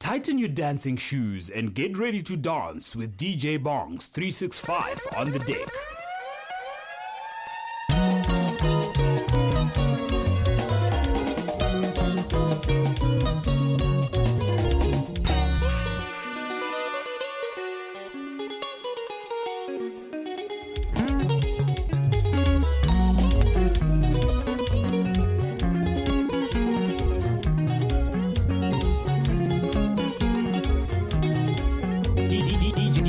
Tighten your dancing shoes and get ready to dance with DJ Bongs 365 on the deck.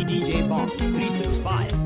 DJ Bongs 365.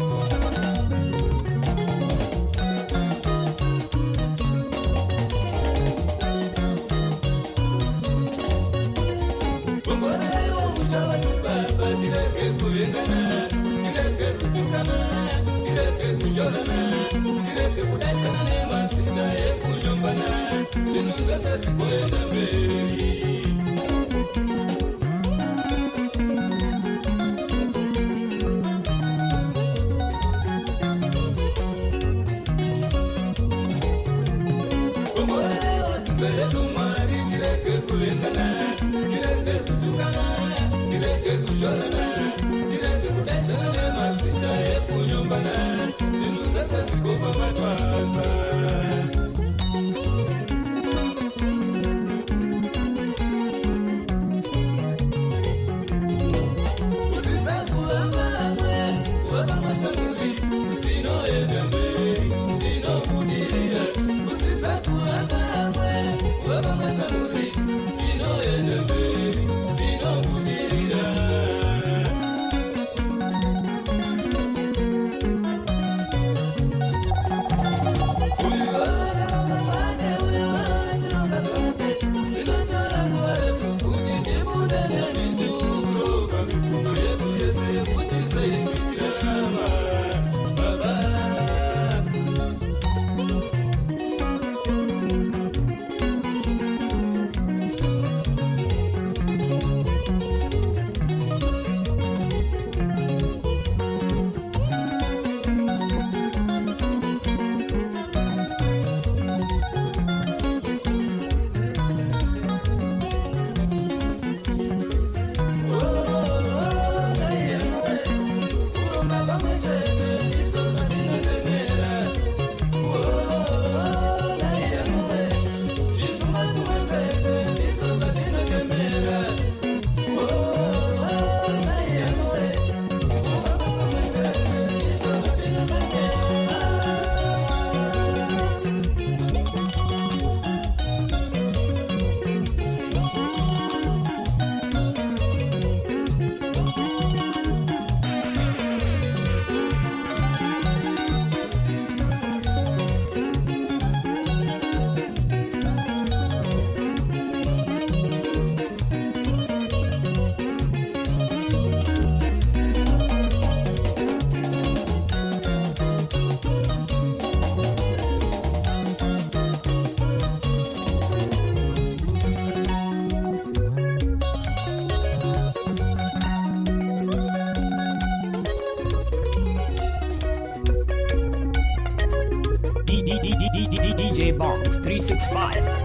DJ Bongs 365.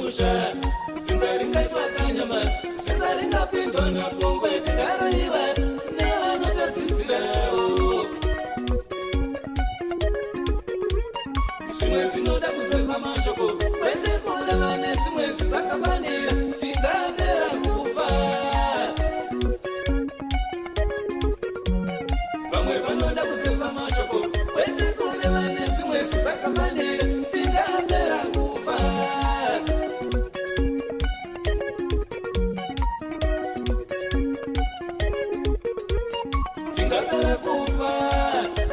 musha Zinzaringa itwakanyama Zinzaringa pindona pungwe Tingara iwe Neva nota zinzirao Shimwe zinoda kusemba mashoko Wete kura vane shimwe zisakabanira Tingapera kufa Vamwe vanoda kusemba mashoko Wete kura vane shimwe zisakabanira Tingapera kufa Tingapera kufa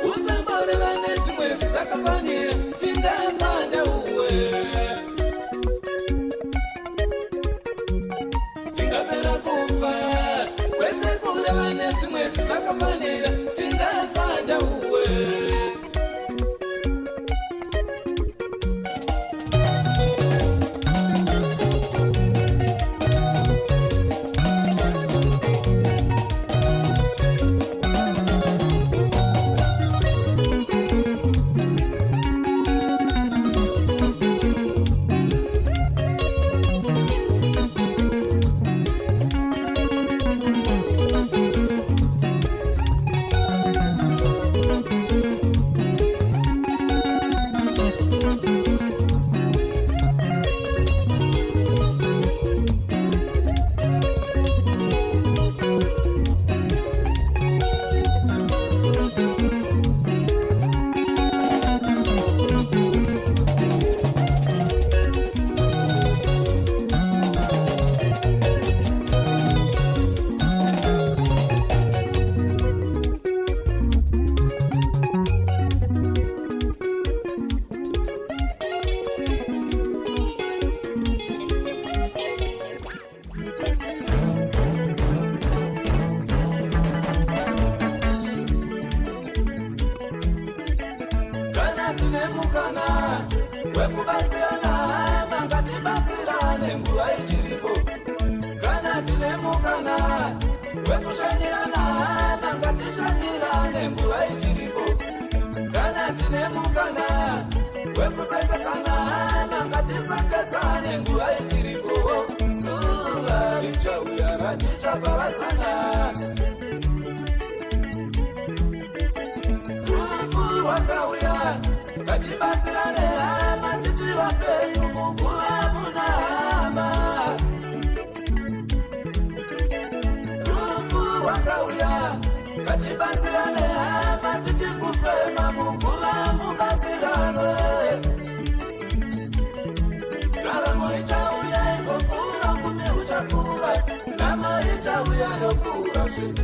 Usambore vane shimwe zisakabanira Tingapanda uwe Tingapera kufa Wete kure vane shimwe zisakabanira Tingapanda uwe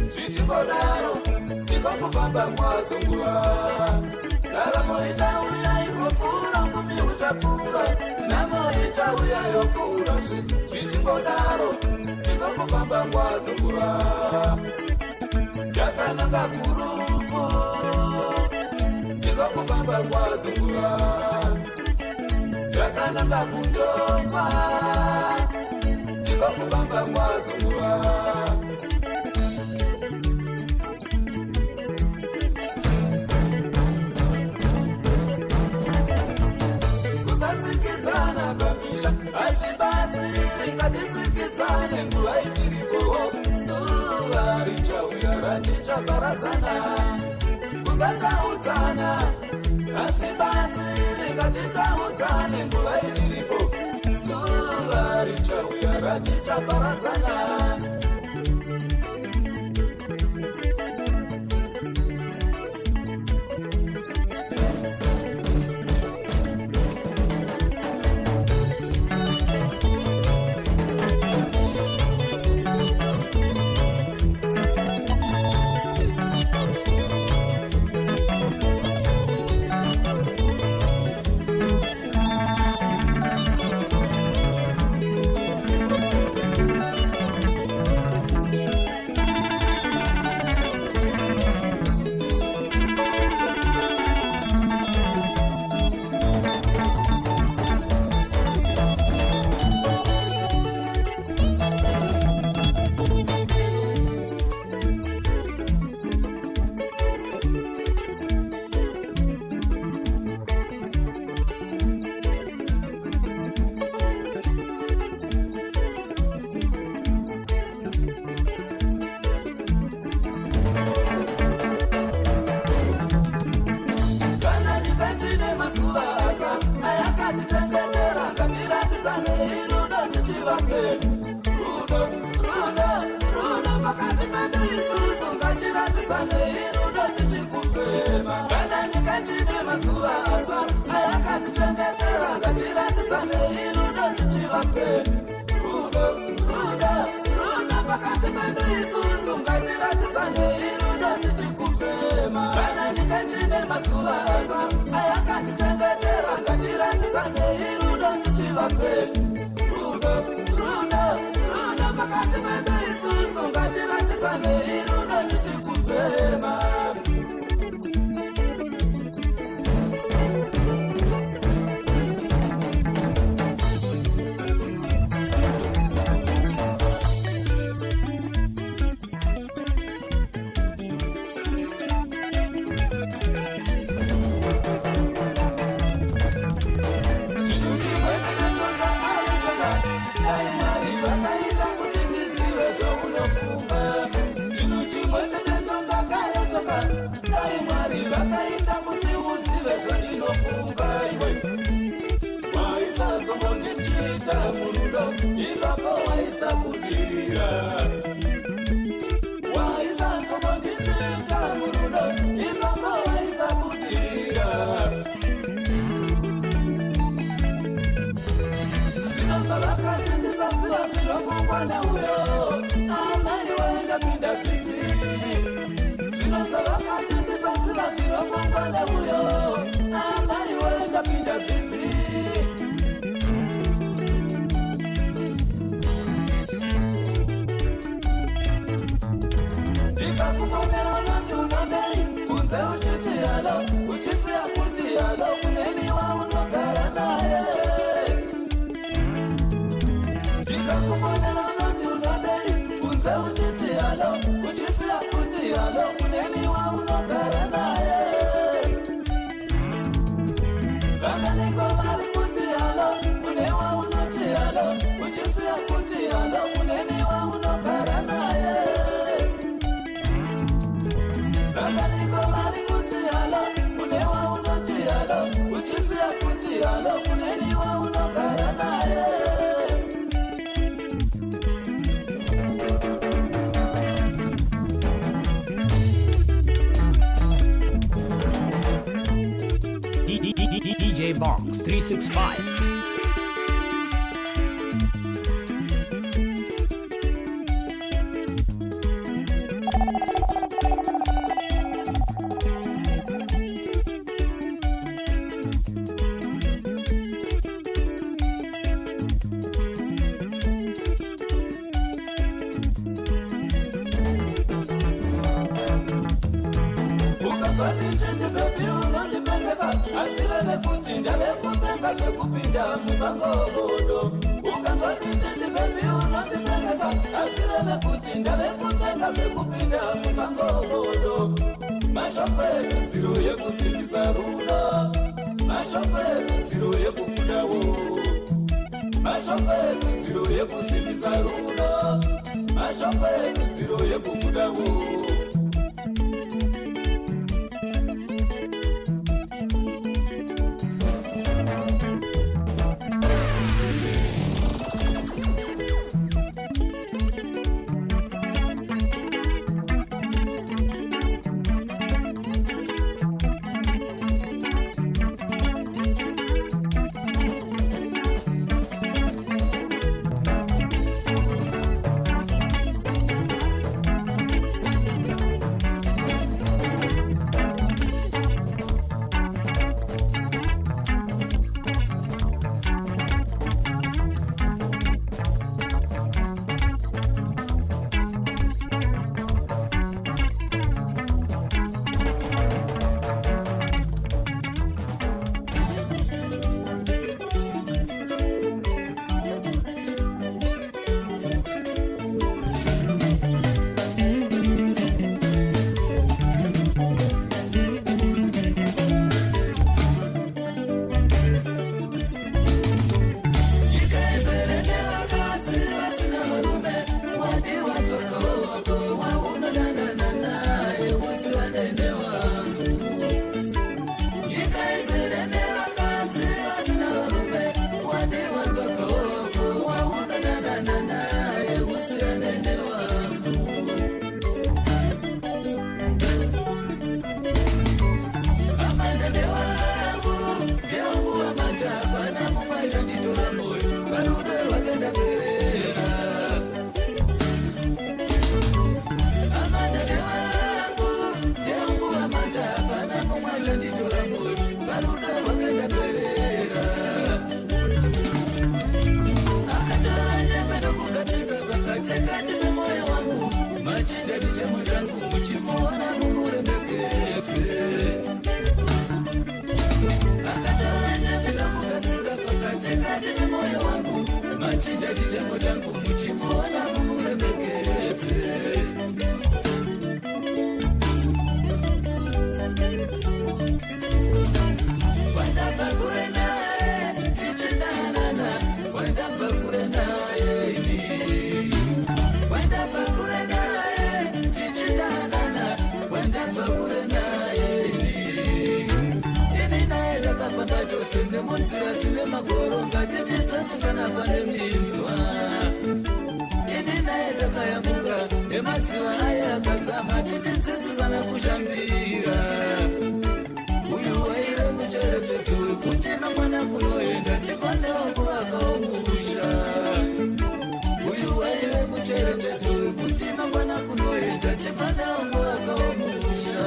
Chichingodaro, tikokufamba kwadzungura Ndaramo ichauya ikopfura, ngumi uchapfura Namo ichauya yopfura Chichingodaro, tikokufamba kwadzungura Yakananga kurufu Tikokufamba kwadzungura Yakananga kundofa Tikokufamba kwadzungura Ashibati ngatitsikidzane nguva ichiripo Suva richauya ratichaparadzana Kusataudzana Ashibati ngatitaudzane nguva ichiripo Suva richauya ratichaparadzana tiratidzane rudo tichivape rudo pakati pedu isusu ngatiratidzane rudo tichikufema kana nyika chine mazuva asa ayakatichengetera ngatiratidzane rudo tichivape rudo pakati pedu isusu ngatiratidzane rudo tichikufema kana nyika chine mazuva asa ayakatichengetera ngatiratidzane rudo tichivape rudo pakati pedu isusu ngatiratidzane rudo tichikufema DJ Bongs 365. machinda chichemo changu muchimuona mumuremekedze akatavanamira mukatsika kwakatekati nemoyo wangu machinda chichemo changu muchimuona mumuremekedze munzira dzine magoronga tichitsamutsana pane minzwa ini naye takayambuka emadziva aya akadzama tichidzidzisana kushambira uyu waire mucherechedzo wekuti mangwana kunoenda tikwanewo kuvakawo musha uyu waire mucherechedzo wekuti mangwana kunoenda tikwanewo kuvakawo musha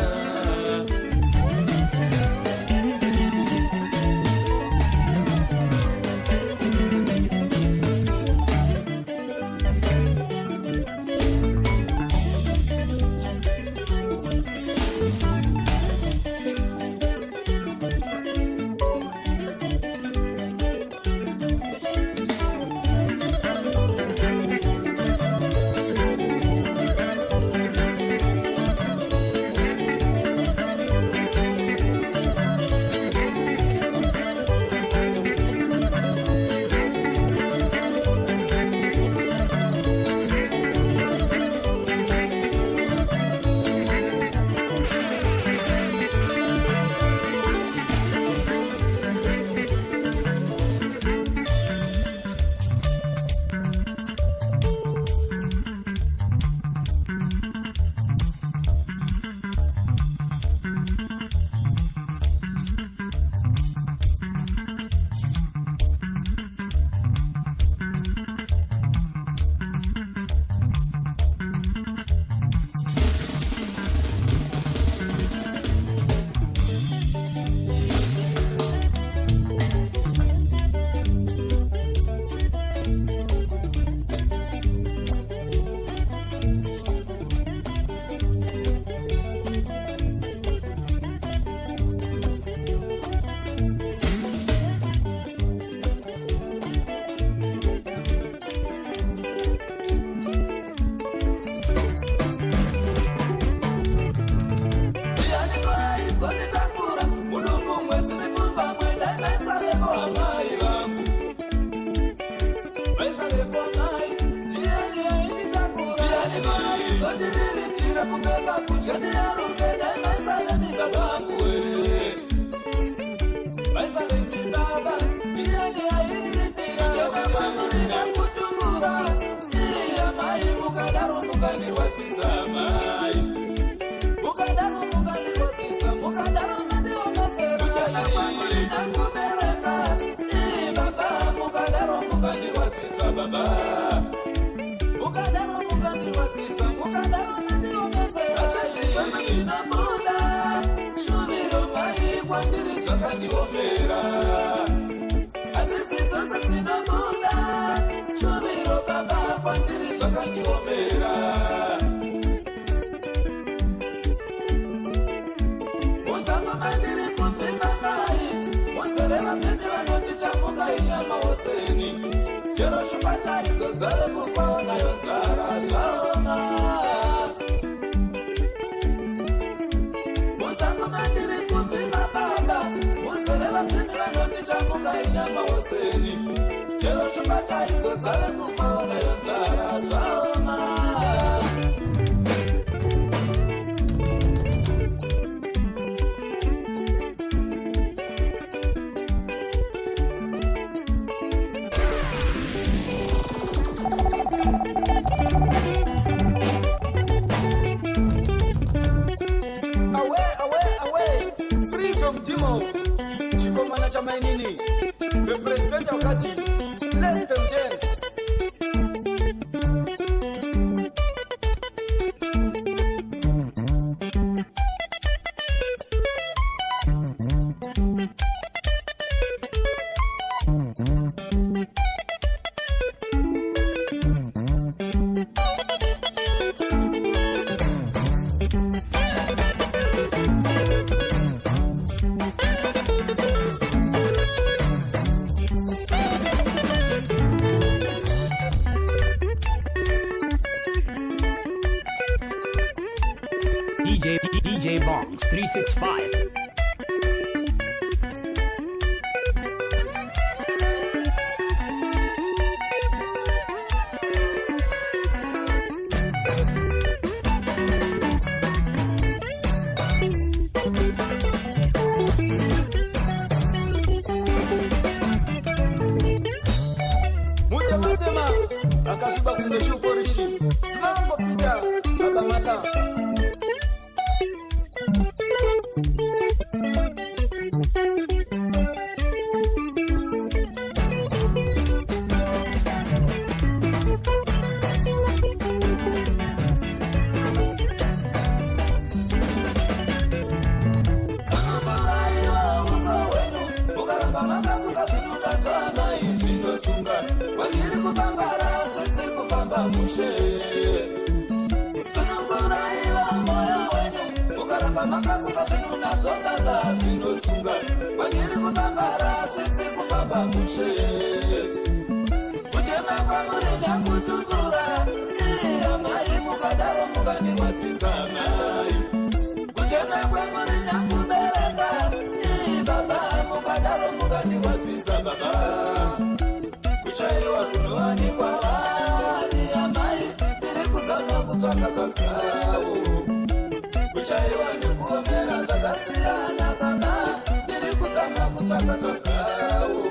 The president of Kati, let them dance. DJ Bongs 365. Akashiba kumeshuko rishi Simango pita Baba mata Makazuka shinuna sobaba sinosunga Wangiri kupambara shisi kupamba mushe Uchema kwa murida kutubura Iya mai mukadaro mukani watizana Uchema kwa murida kubereka Iya baba mukadaro mukani watiza baba Ushai wa kunuani kwa wani ya mai Diri kuzama kuchaka chakao Ushaiwa ni kuomera zakasiyana baba Nili kuzama kuchaka chakao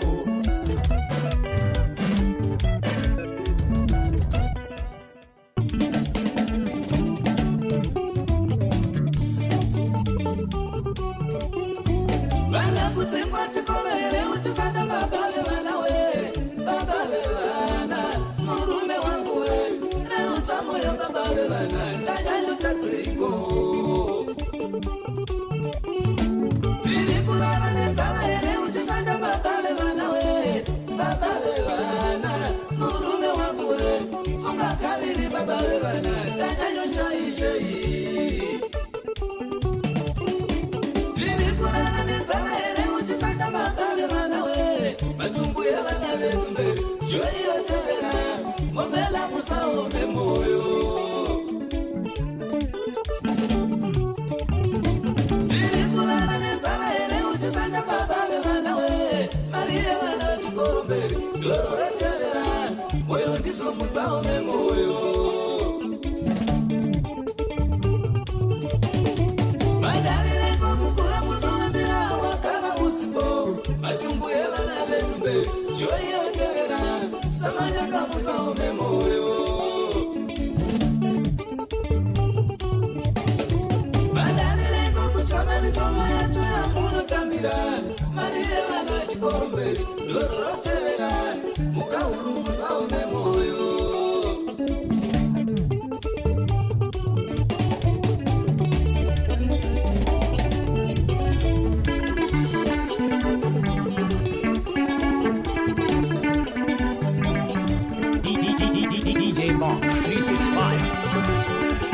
Wana kutimwa chikolele uchisada babale wana we Babale wana murume wangu we Na utamu ya babale wana Ndayanyo katriko Momela musao memoyo Dili kurana nenzana ene uchisanya babawe manawe Maria wana chikoromberi Doro retelera Moyo ndiso musao memoyo Madari reko kukura musao mbira wakana usipo Matumbu eva na vetumbe Joy otevera Samanya kamusa ome moyo Madari lego kuchamani soma ya choya muno tambira Marie wana chikoromberi Loro rotevera Muka uru musa ome moyo DJ Bongs 365.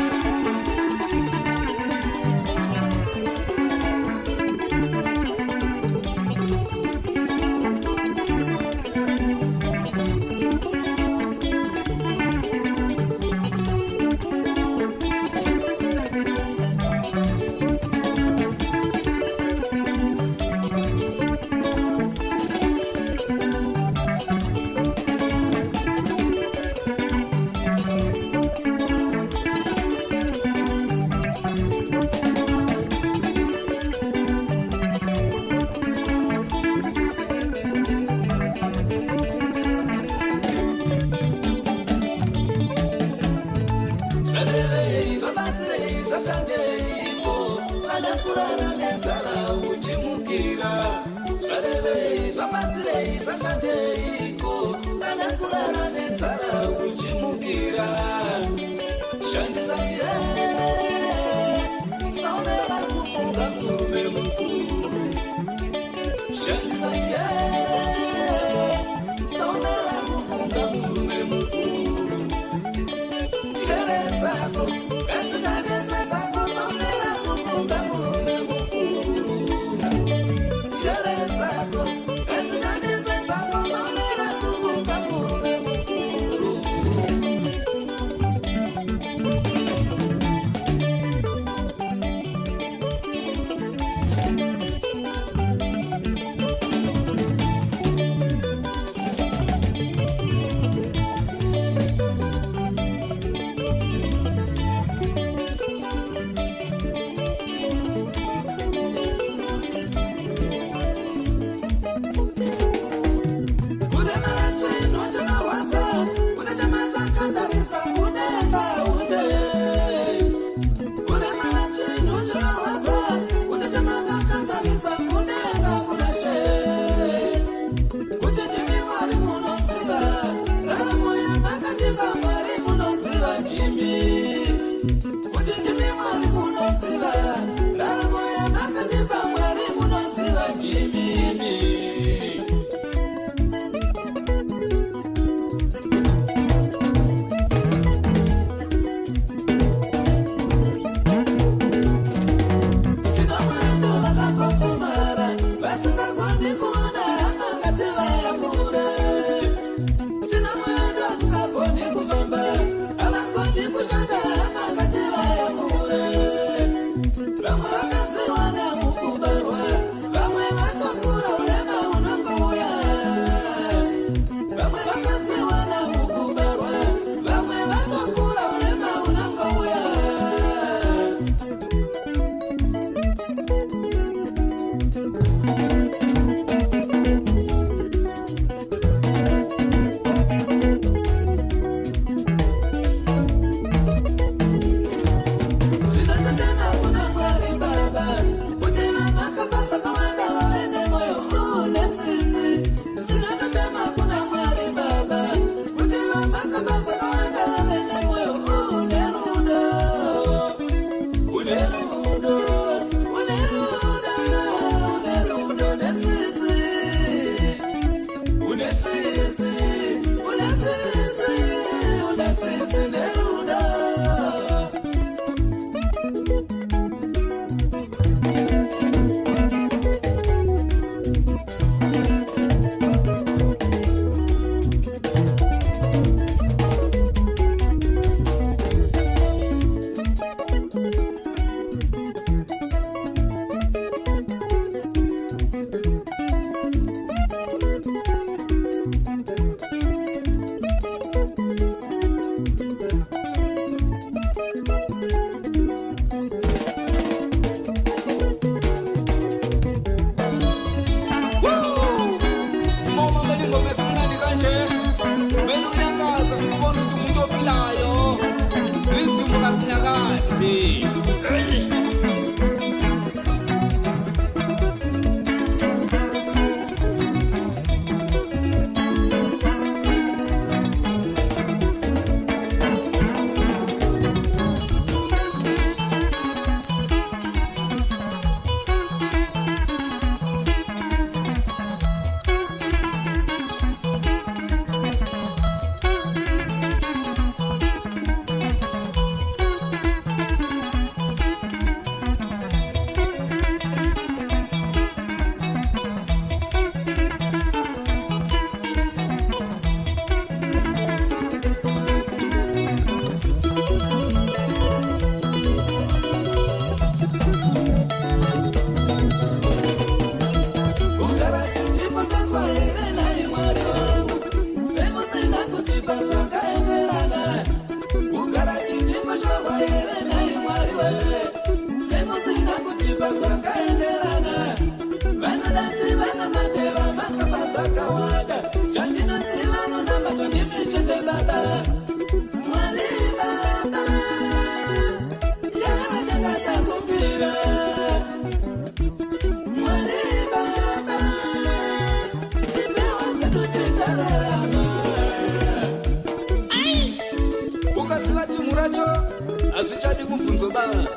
Asichadi kumfunzo bana.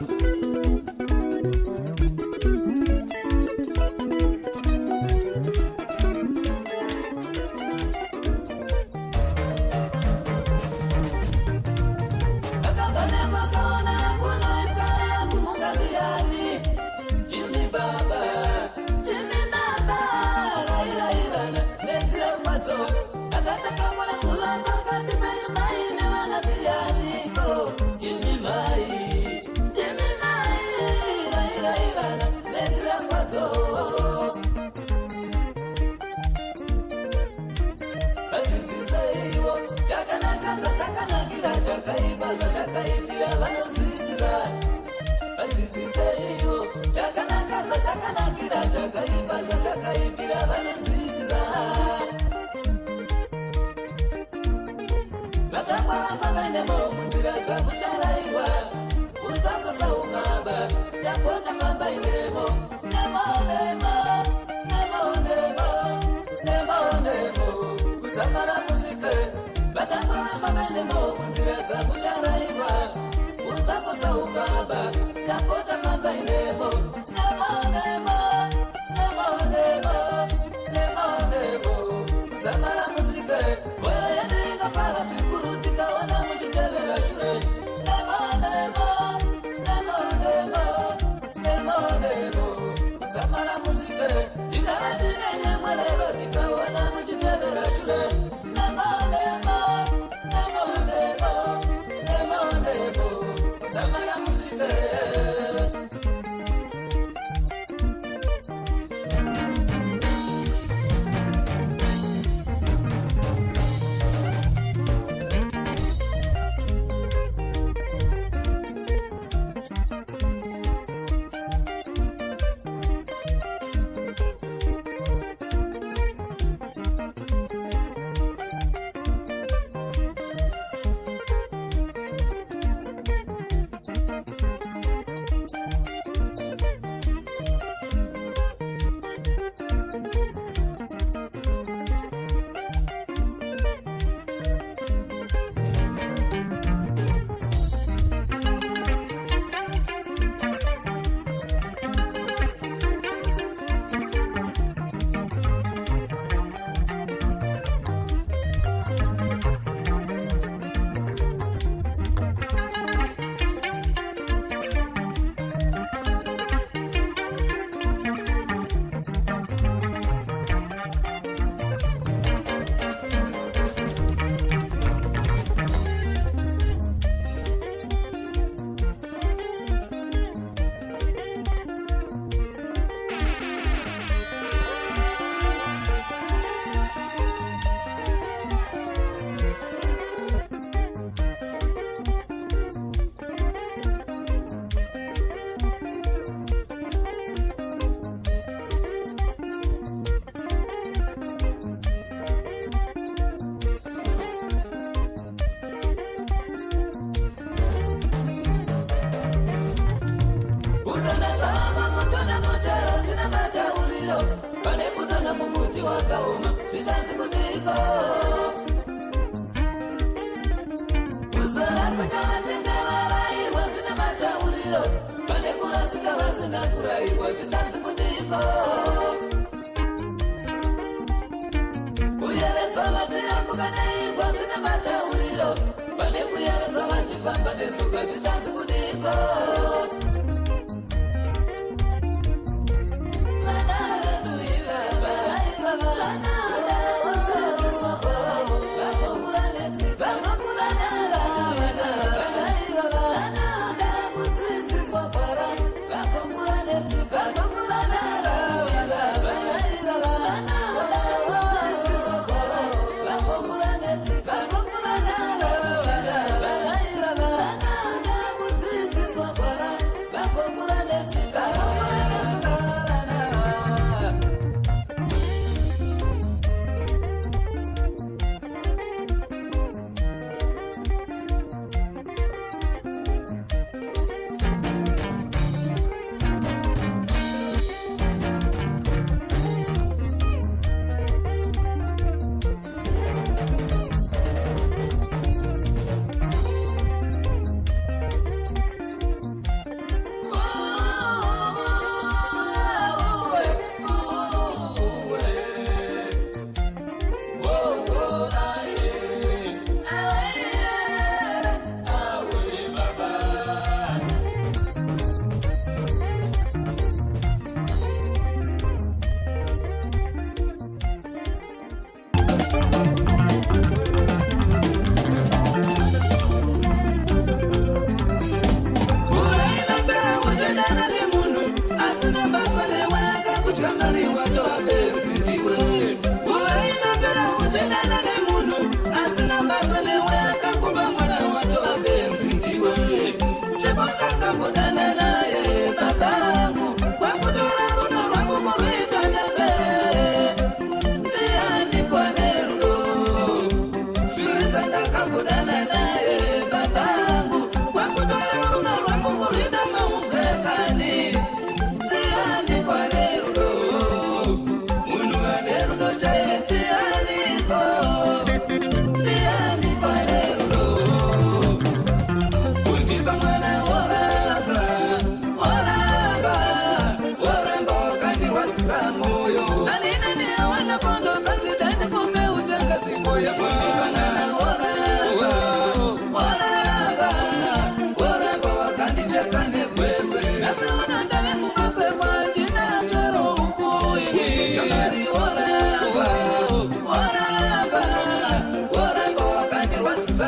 Nemo, nemo, kutamara musike, batambara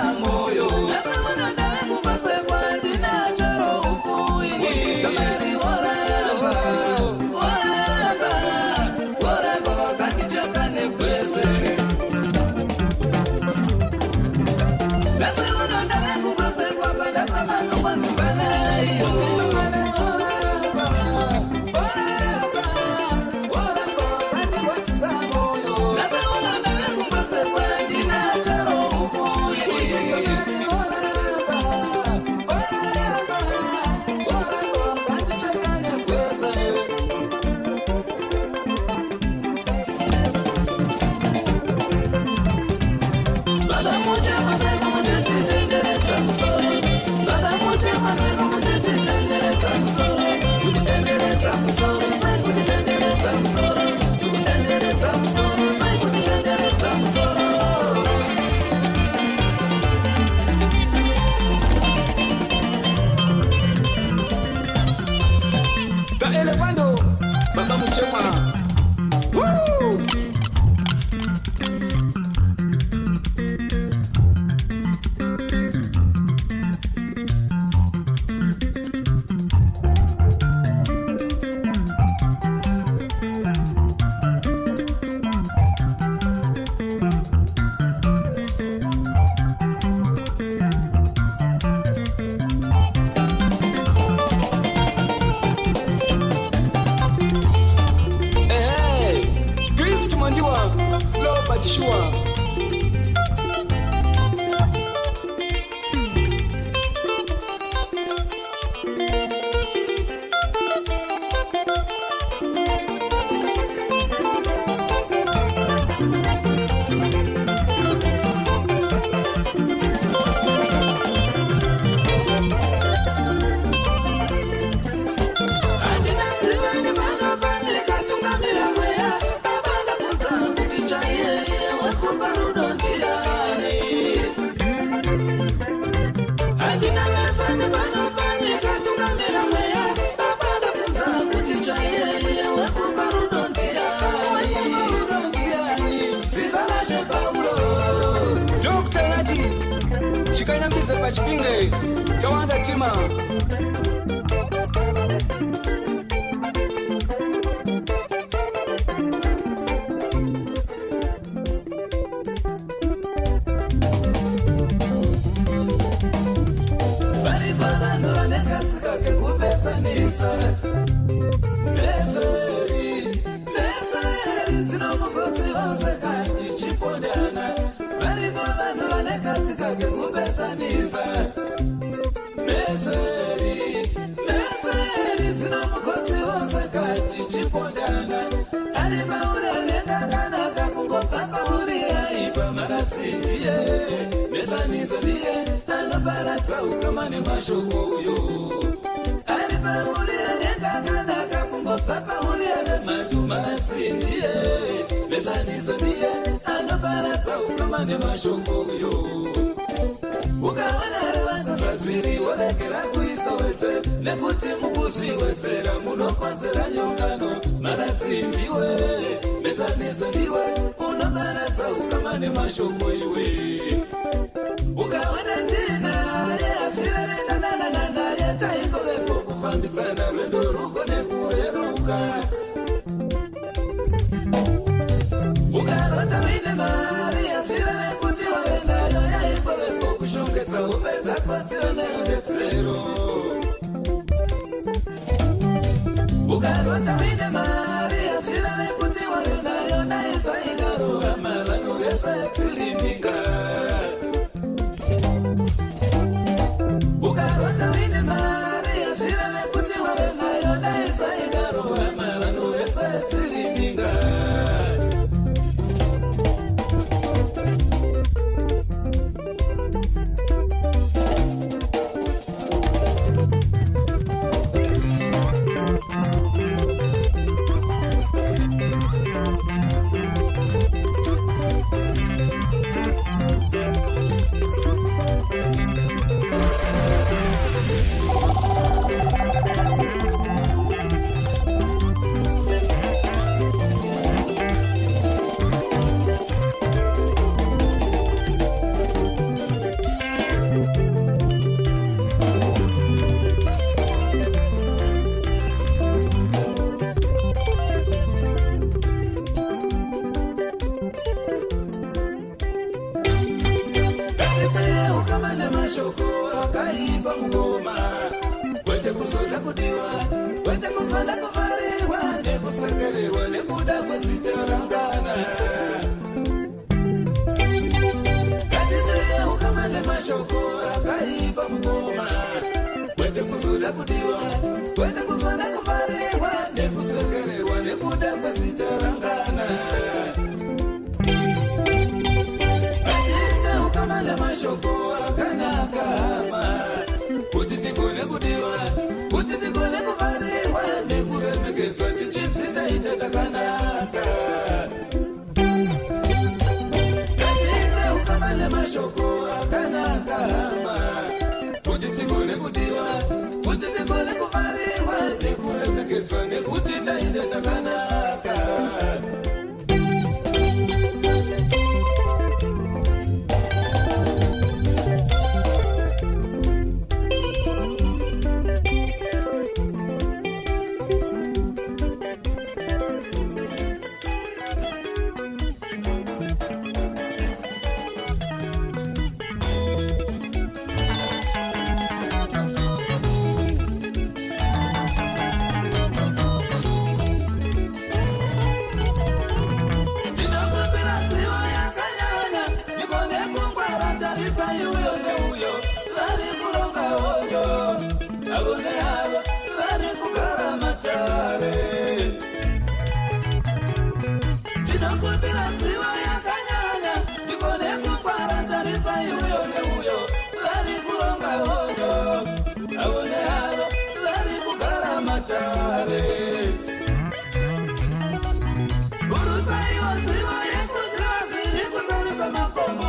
moyo nasema ndawe kumbase kwa dina charo ukuini chamari oraba kati chakane kwese nasema ndawe kumbase kwa bada mama no wanzubana yo Chikanyambize pachipinge chawanda tima bari bantu banekatsika kekupesanisa Meseri sinomukotsi vasekati chipondana bari bantu vanekatsika kekupesanisa Meseri sinomukotsi vasekati chipondana ari maurelekakanaka kungopapa uri aipa maratsindiye mesaniso ndiye anoparadza ukama nemashokoyo ari maurelekakanaka kungopapa uri ane mantu maratsindiye mesaniso ndiye anoparadza ukama nemashokoyo ukaona revasa zvazviri woregera kuisa wetse nekuti mukuzviwedzera munokonzera nyongano maratsindiwe mesaniso ndiwe unoparadza ukama nemashoko iwe ukaona ndinaye azvirerendanananaye taingovepo kufambidzana rwendo ruko nekureruka ukarota uine mari azvireve kuti wave nayo yaingovepo kushongedza hope dzako dzive nerudetsero ukarota uine mari azvireve kuti wave nayo naye zvaingarohama vanhu vese dzirimbika ukarota uine mari azvireve kuti wave nayo naye zvaingarohama vanhu vese dzirimbika ukamale mashoko akaipa mugoma kwete kusonda kudiwa kwete kusonda kuvariwa nekusekererwa nekuda kwesitarangana katiziye ukamale mashoko akaipa mugoma kwete kusonda kudiwa kwete kusonda kuvariwa nekusekererwa nekuda kwesitarangana ukamale mashoko akanaka kuti tigone kudiwa kuti tigone kuvariwa nekuremekedzwa tichitsitaita takanaka katiite ukamale mashoko akanaka kuti tigone kudiwa kuti tigone kuvariwa nekuremekedzwa nekuti taita takanaka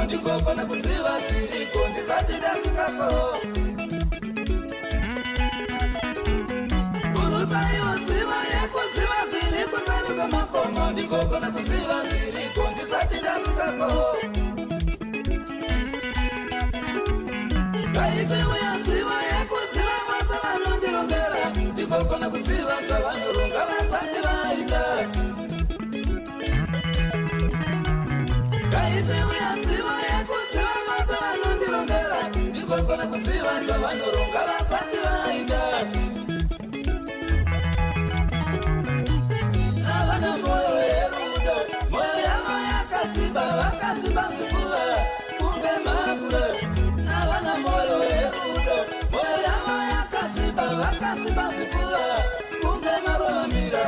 ndikokona kuziva zviriko ndisati ndasvikako urutsaiwo zivo yekuziva zviri kusaruka makomo ndikokona kuziva zviriko ndisati ndasvikako kaitiuya zivo yekuziva vose vanondirongera ndikokona kuziva zvavanoronga vasati vaita kaitiuya zivo yekuziva vose vanondirongera ndikokona kuziva zvavanoronga vasati vaita avana moyo yerudo moyo yavo yakasviba vakasviba zvipfuva kunge makure avana moyo yerudo moyo yavo yakasviba vakasviba zvipfuva kunge marovamira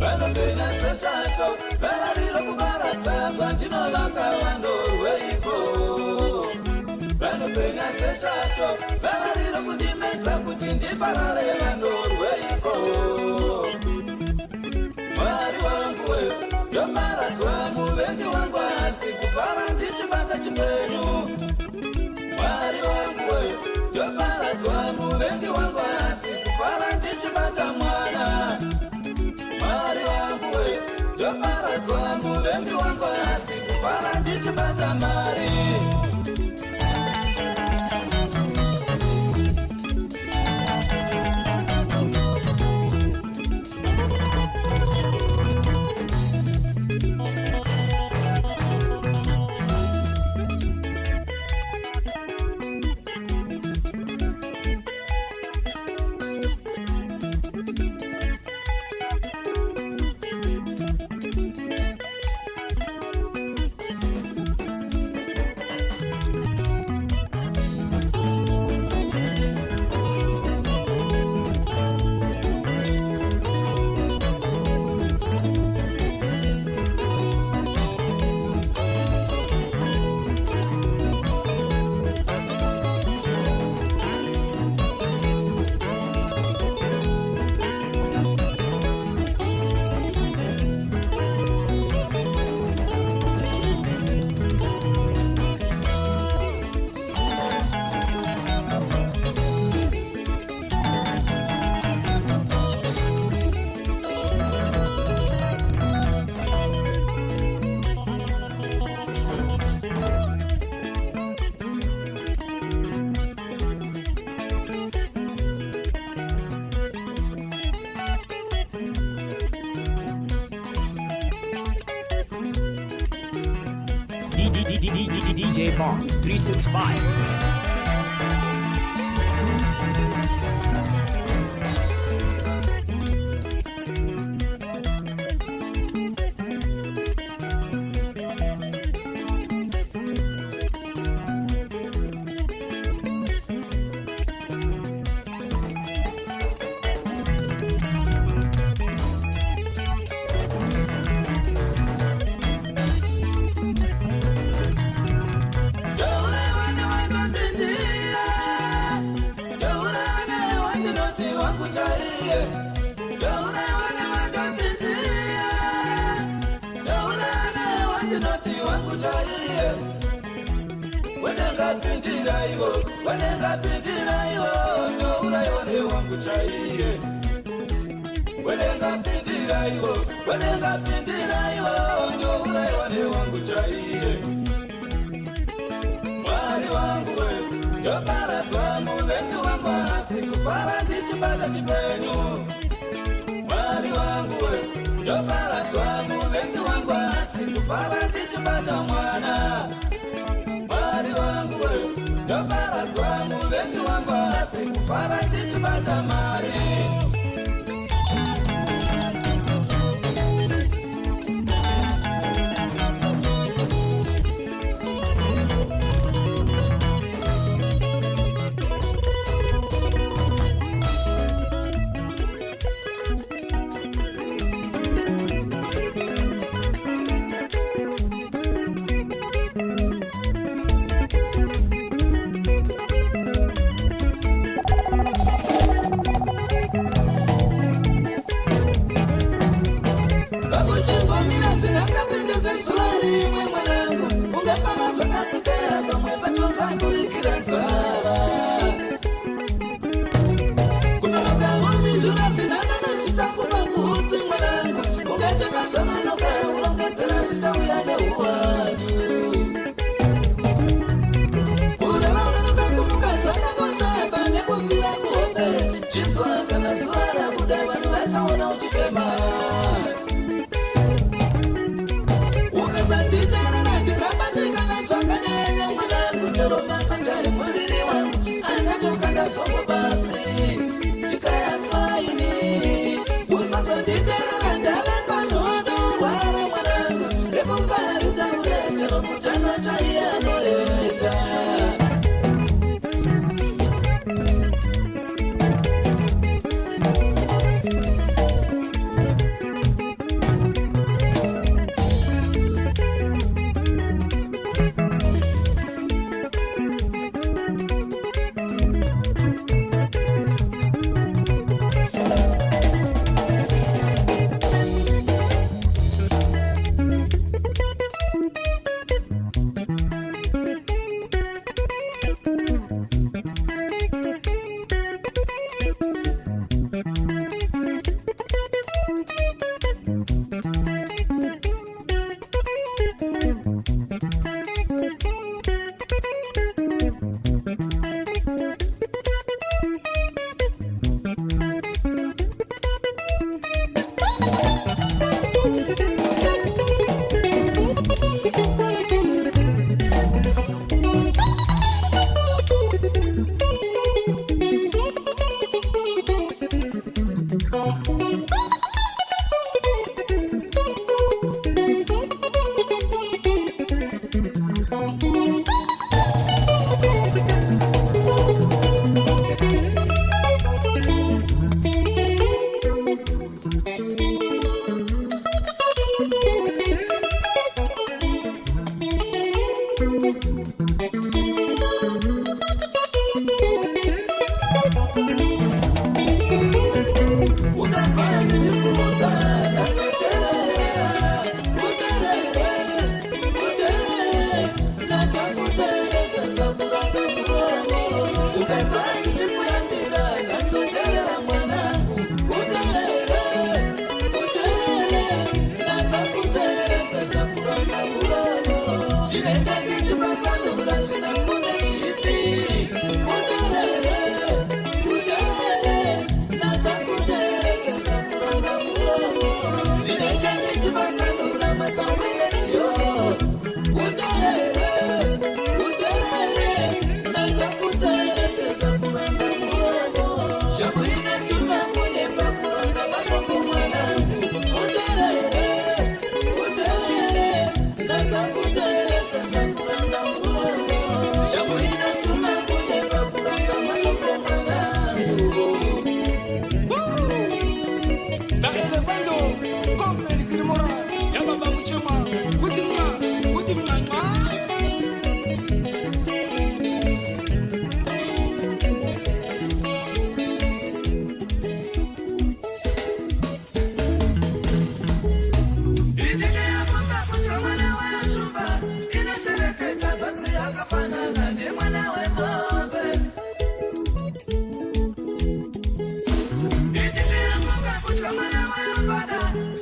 vanopenya seshato vavariro kubaradza zvandinovaka vandorweiko vanopenya seshato vavariro kundimedza kuti ndiparare vandorweiko mwari wangu we ndoparadzwa muvengi wangu asi kufara ndichibata chipenyu mwari wangu we ndoparadzwa muvengi wangu asi kufara ndichibata mwana mwari wangu we ndoparadzwa muvengi wangu asi kufara ndichibata mari DJ Bongs 365. Utalele akafanana nemwana wemombe. Ichikira munga kutya mwana wembada,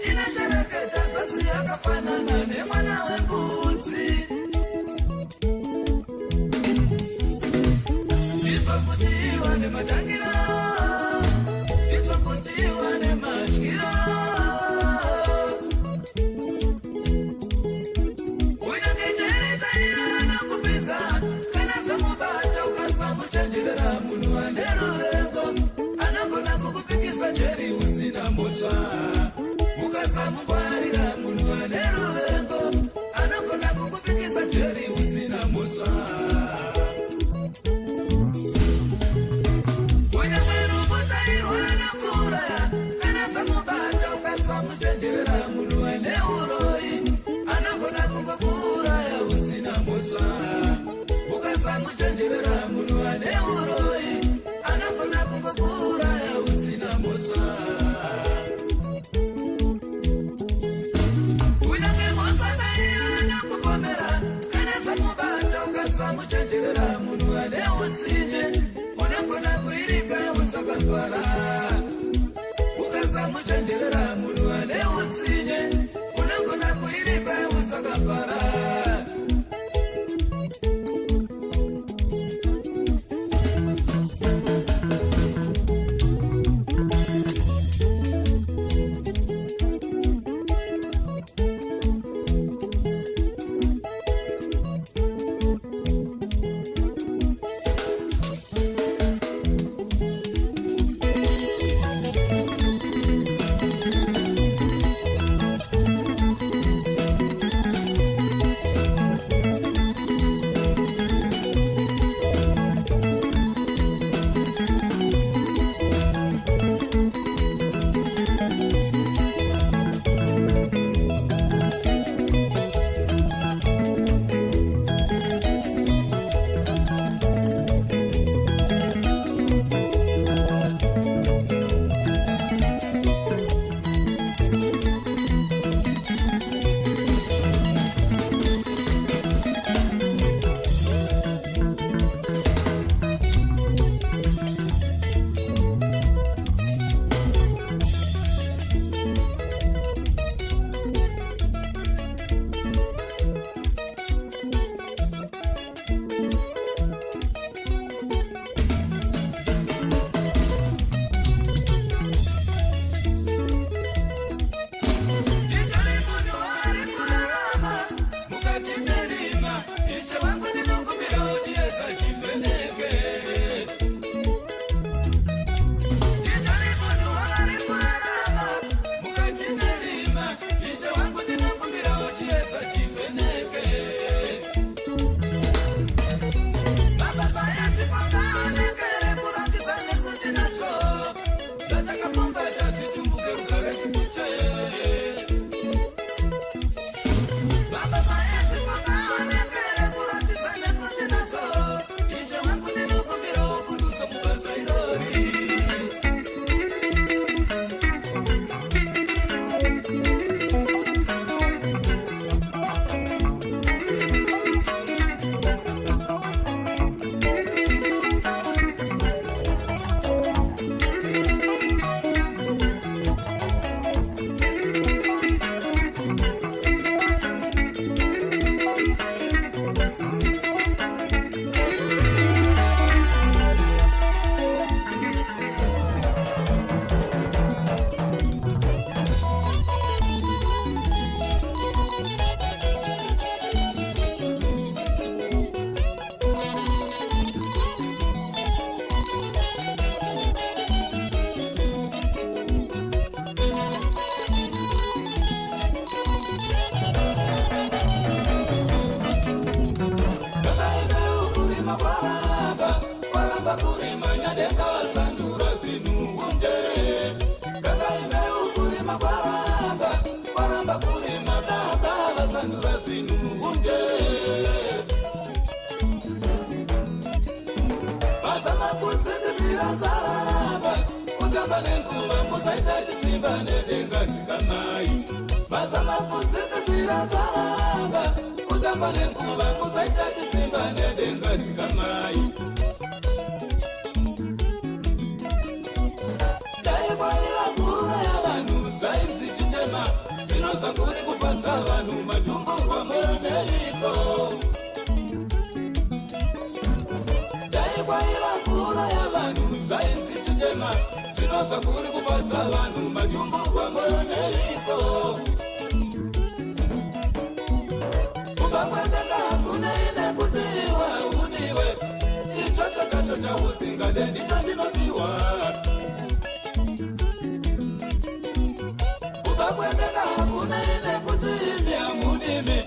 inashereketa zotsi akafanana nemwana wembudzi. Isokutiwa nematangira, isokutiwa nematyira. Muchenjerera munhu ane ruvengo, anogona kukupikisa jeri usina mhosva. Ukasamungwarira munhu ane ruvengo, anogona kukupikisa jeri usina mhosva. Kunyange rumutairwa nokuuraya, kana dzamubata ukasamuchenjerera munhu ane uroi, anogona kukuuraya usina mhosva. Ukasamuchenjerera munhu ane uroi, anogona kukuuraya usina mhosva. Kunyange mhosva daiana kupomera, kana dzamubata ukasamuchenjerera munhu ane utsinye, unogona kuiripa usakatwara. Ukasamuchenjerera munhu ane utsinye, unogona kuiripa usakatwara. kutamba nenguva kusaita chisimba nedenga dzikamai taibwaira mvura yavanhu zvainzi chitema zvinoza kuri kupatsa vanhu matumburwa muneiko taibwaira mvura yavanhu zvainzi chitema zvinoza kuri kupatsa vanhu matumburwa muneiko ukakwendeka kuneine kutiwa udiwe ichocho chacho chausingade ndicho ndinopiwa ukakwendeka kuneine kuti miamudimi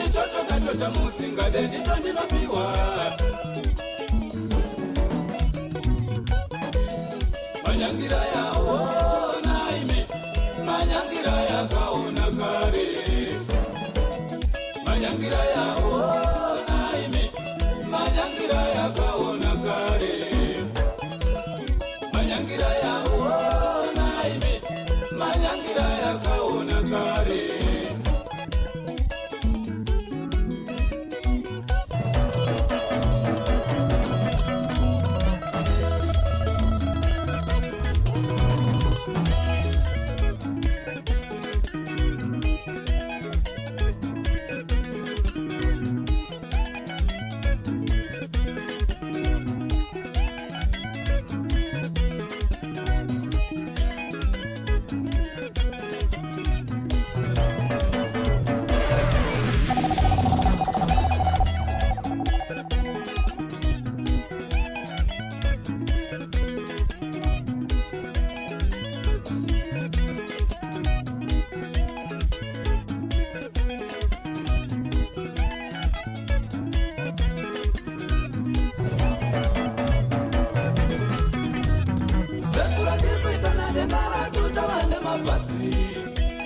ichocho chacho chamusingade ndicho ndinopiwa manyangira yawo naimi manyangira yakaona kare manyangira yawo naimi manyangira yakaona kare manyangira yawo naimi manyangira yakaona kare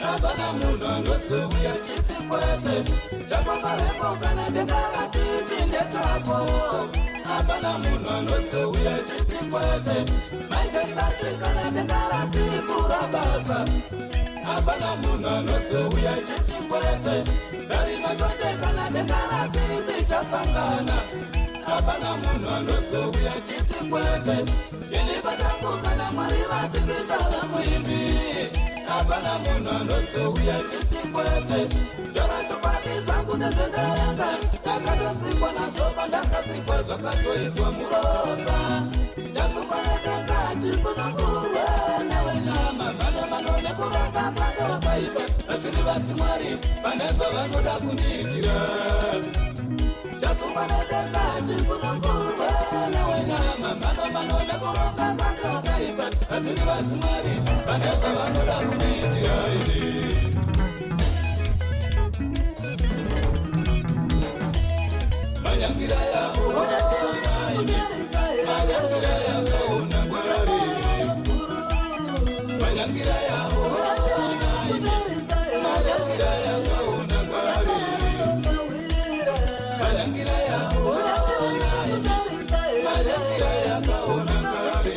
Abana muno nosuya chiti kwete chako kareko kana dengara chinde chako abana muno nosuya chiti kwete maitesta kana dengara tipura basa abana muno nosuya chiti kwete dari matonde kana dengara chiti chasangana abana muno nosuya chiti kwete ili batangu kana mariva tibichana muimbi abana muno nosuya chiti kwete jora chopati zangu nezendenga yakadosikwa na chopa ndakasikwa zvakatoiswa muropa chasukwanedeka chisunungurwe newe nama vana vanone kuvanga kwake vakaipa vachiri vadzimwari vanezva vanoda kundiitira chasukwanedeka chisunungurwe newe nama vana vanone kuvanga kwake vakaipa vachiri vadzimwari vanezva vanoda kundiitira ine manyangira yawo manyangira yakaona kwari manyangira yawo manyangira yakaona kwari manyangira yawo manyangira yakaona kwari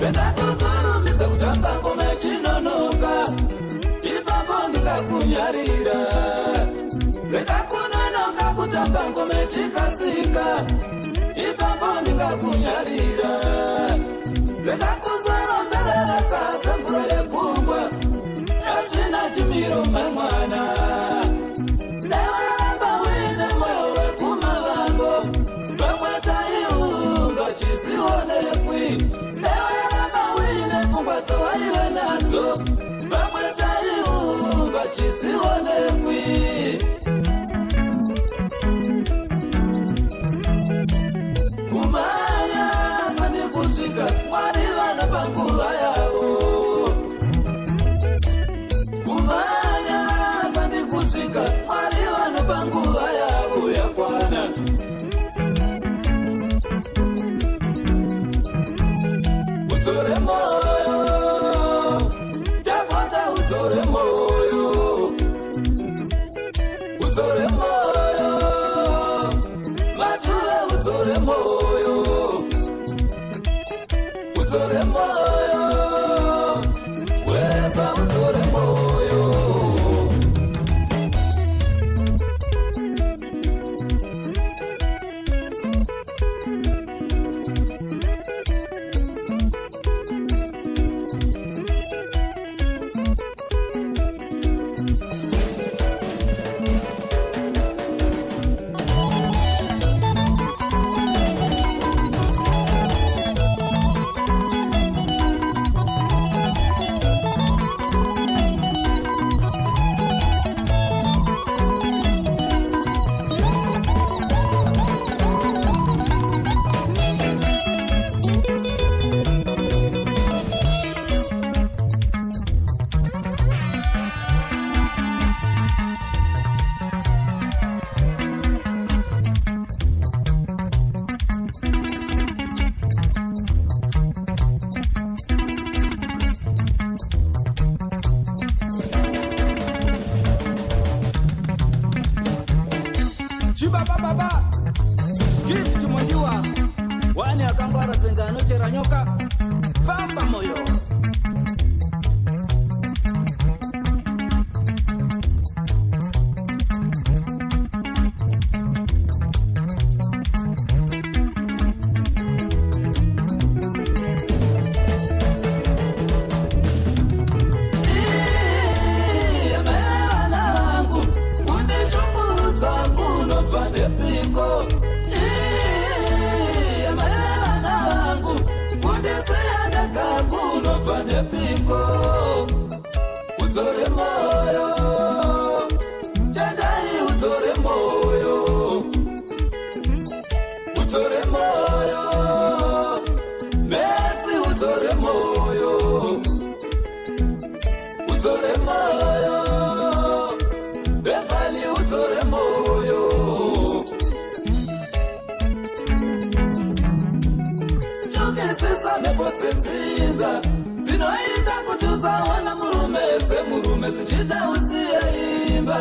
ndakakukurumidza kutamba ngoma yachinonoka ipapo ndikakunyarira ndakakunonoka kutamba ngoma yachikasika ipapo ndikakunyarira ndakakuzoromberereka semvura yegungwa yasina chimiro mamwana newaramba wine moyo wekumavambo vamwe taiumba chisionekwi newaramba wine pfungwa dzawaive nadzo vamwe taiumba chisionekwi kumanya sani kusvika mwari vana panguva yavo kumanya sani kusvika mwari vana panguva yavo yakwana udzore moyo tapota udzore moyo udzore moyo matuve udzore moyo udzore moyo wesa udzore moyo chibabababa gift mondiwa wani akangwara zengano chera nyoka famba moyo udzore moyo tendai udzore moyo udzore moyo mesi udzore moyo udzore moyo befali udzore moyo chukisisa mepotsetsinza dzinoita kuti usaona murume semurume dzichida usiye imba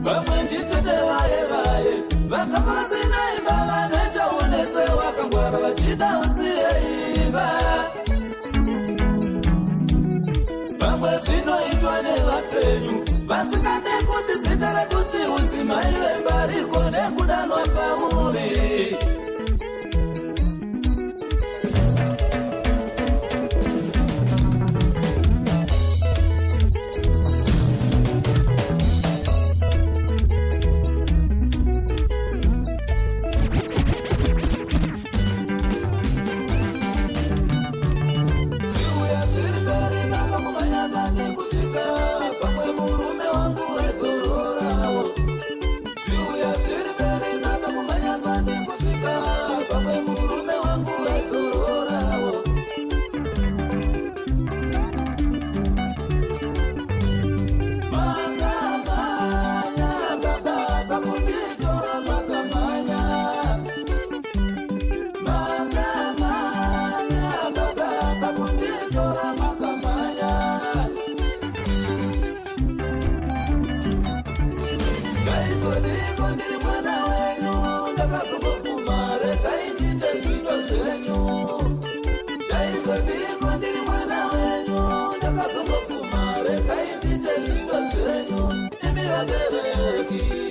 vamwe nditete vaye vaye vakava vasina imba vanoita unese wakangwara vachida usiye imba vamwe zvinoitwa nevapenyu vasikade kuti zita rekuti udzimai vemba rikone kudanwa pauri Sunday. vabereki.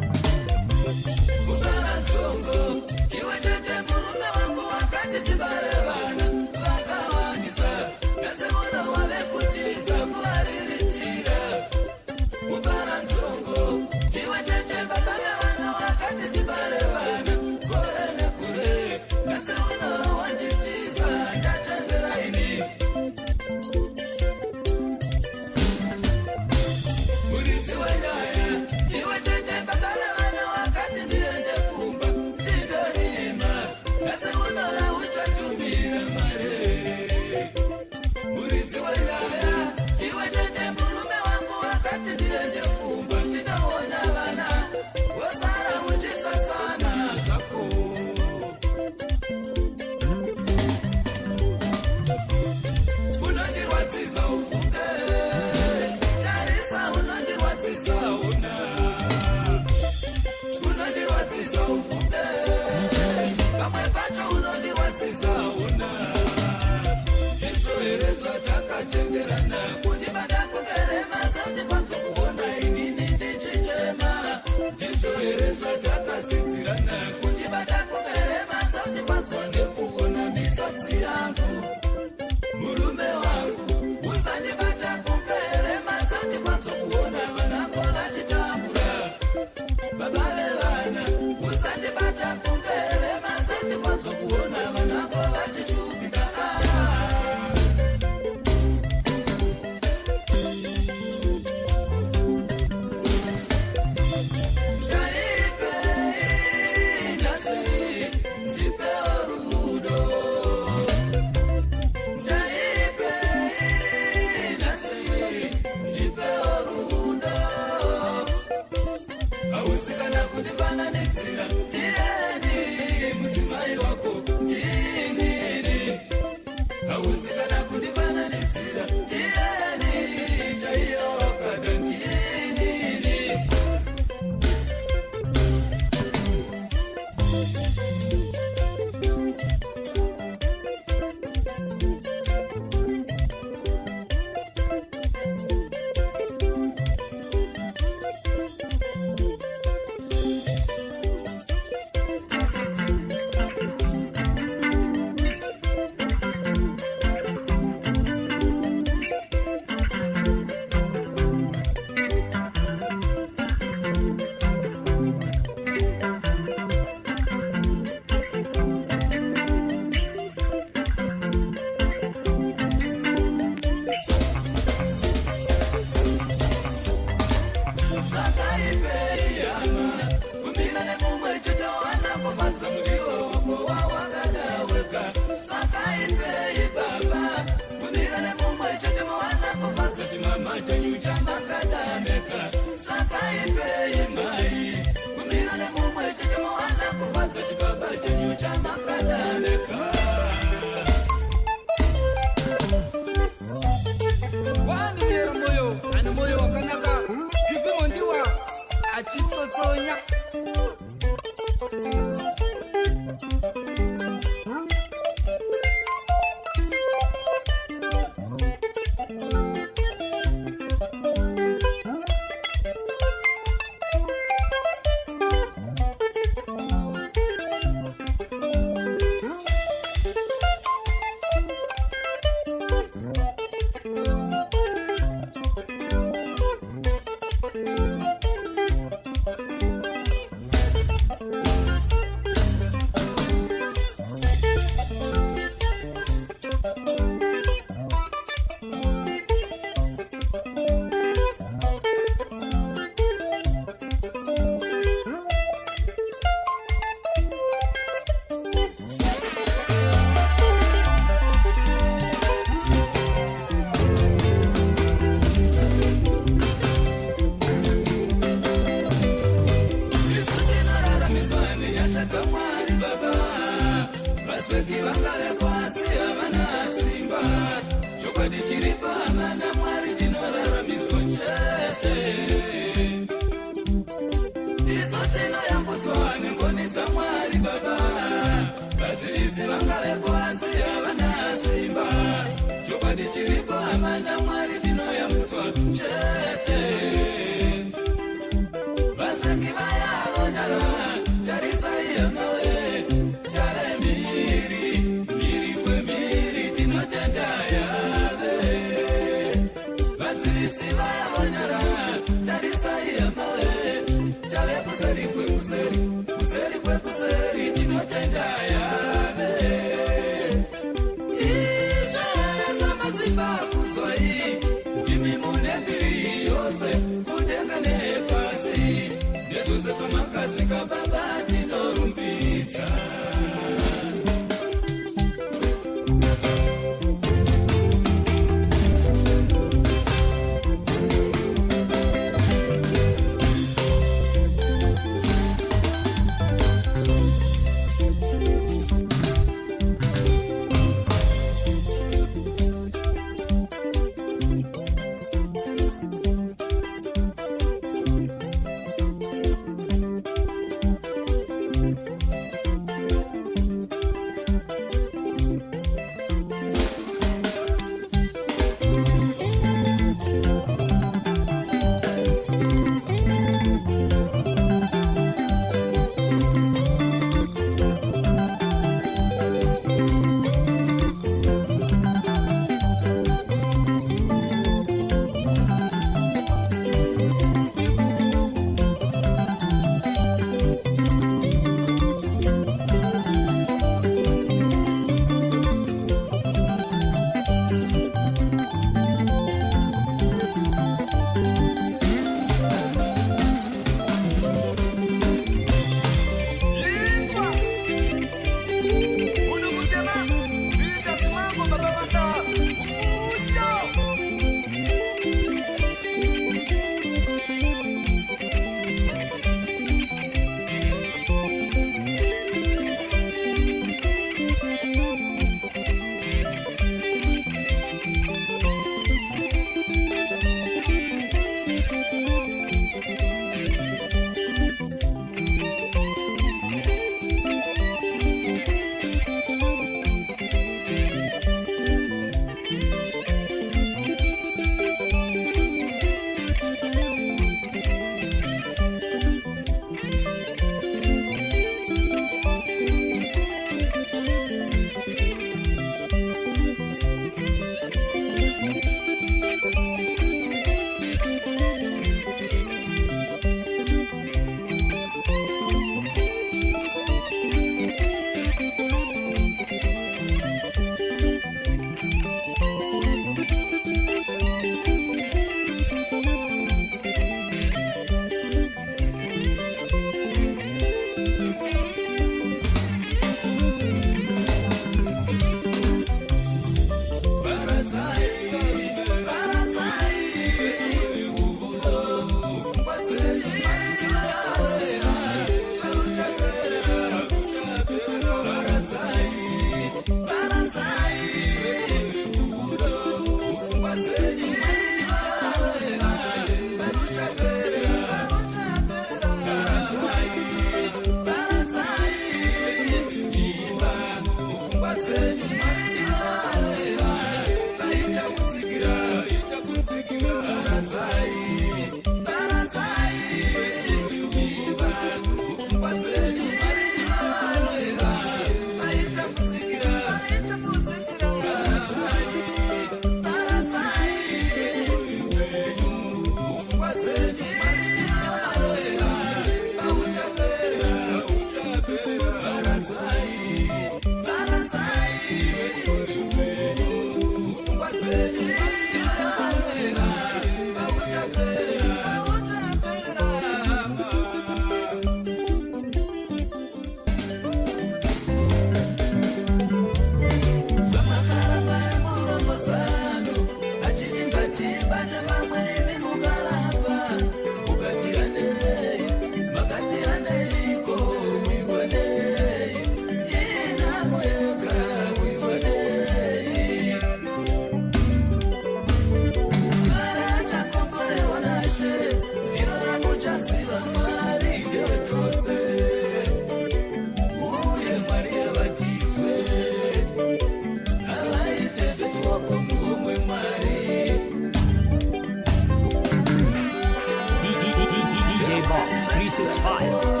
365.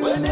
When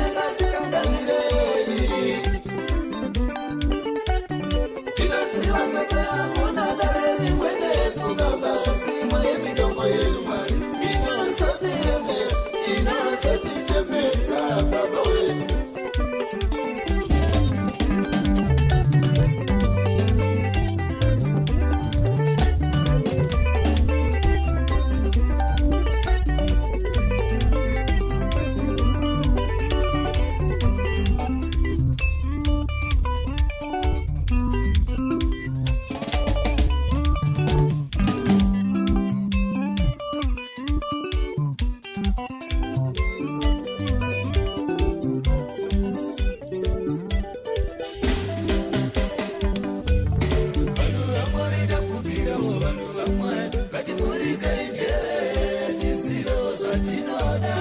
zvatinoda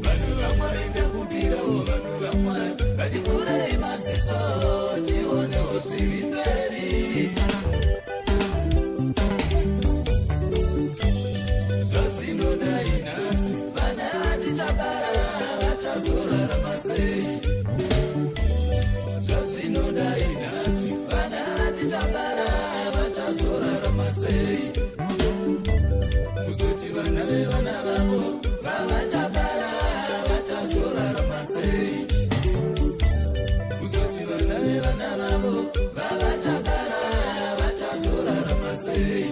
vanhu vamwari ndakubvirawo vanhu vamwari ngativhurei maziso tionewo zviri mberi zvazinodai nhasi vana vatichabara vachazorarama sei zvazinodai nhasi vana vatichabara vachazorarama sei kuzoti vana vevana vavo vavachabara vachazorarama sei kuzoti vana vevana vavo vavachabara vachazorarama sei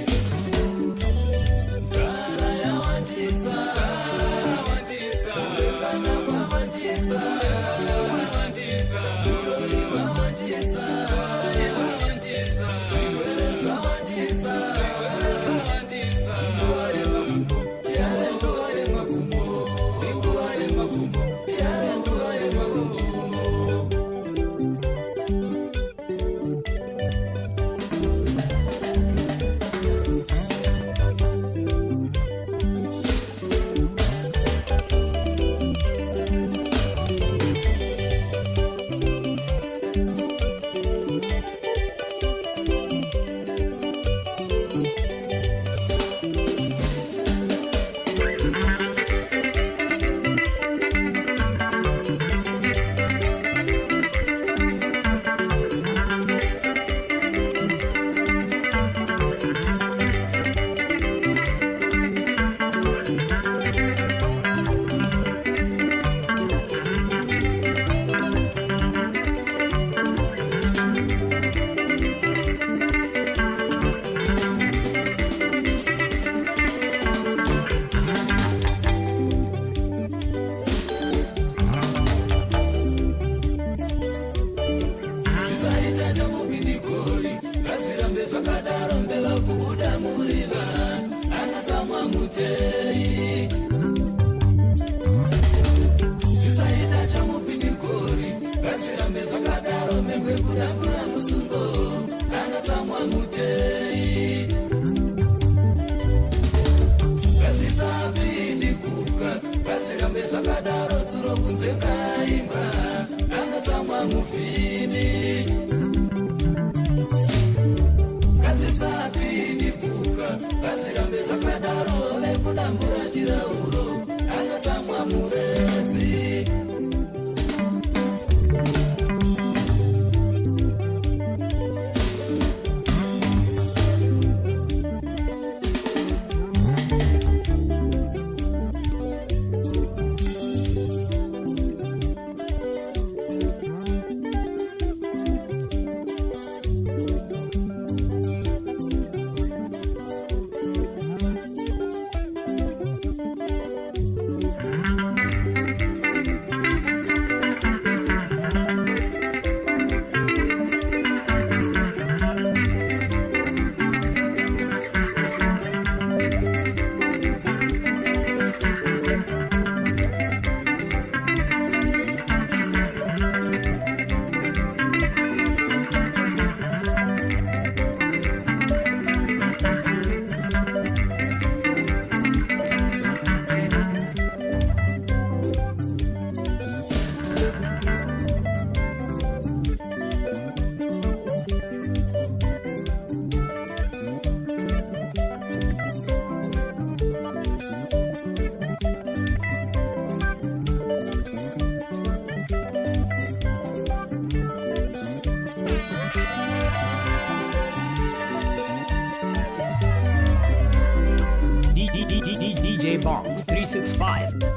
nzara yawandisa kuvengana kwawandisa urori hwawandisa zvirwere zvawandisa nguva yemagumo yave nguva yemagumo inguva yemagumo yave nguva yemagumo DJ Bongs 365.